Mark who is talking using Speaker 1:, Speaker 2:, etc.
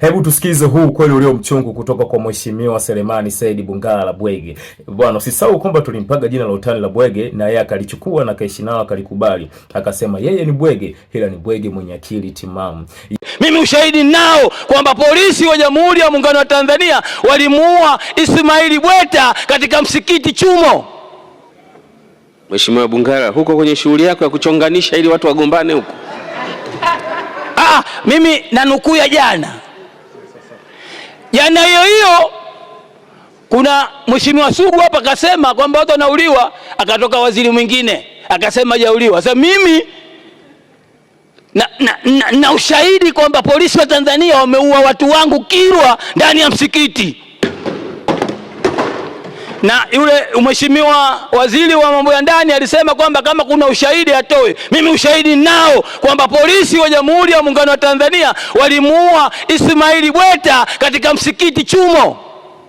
Speaker 1: Hebu tusikize huu ukweli ulio mchungu kutoka kwa Mheshimiwa Selemani Said Bungala Labwege. Bwana, usisahau kwamba tulimpaga jina la utani la Bwege na yeye akalichukua na kaishi nao akalikubali. Akasema yeye ni bwege, ila ni bwege mwenye akili timamu.
Speaker 2: Mimi ushahidi nao kwamba polisi wa Jamhuri ya Muungano wa Tanzania walimuua Ismail Bweta katika msikiti Chumo.
Speaker 3: Mheshimiwa Bungala, huko kwenye shughuli yako ya kuchonganisha ili watu wagombane huko.
Speaker 2: Mimi nanukuu ya jana. Jana hiyo kuna Mheshimiwa Sugu hapa akasema kwamba watu wanauliwa, akatoka waziri mwingine akasema hajauliwa. Sasa mimi na ushahidi kwamba polisi wa Tanzania wameua watu wangu Kilwa ndani ya msikiti. Na yule Mheshimiwa waziri wa mambo ya ndani alisema kwamba kama kuna ushahidi atoe. Mimi ushahidi nao kwamba polisi wa Jamhuri ya Muungano wa Tanzania walimuua Ismail Bweta katika msikiti Chumo.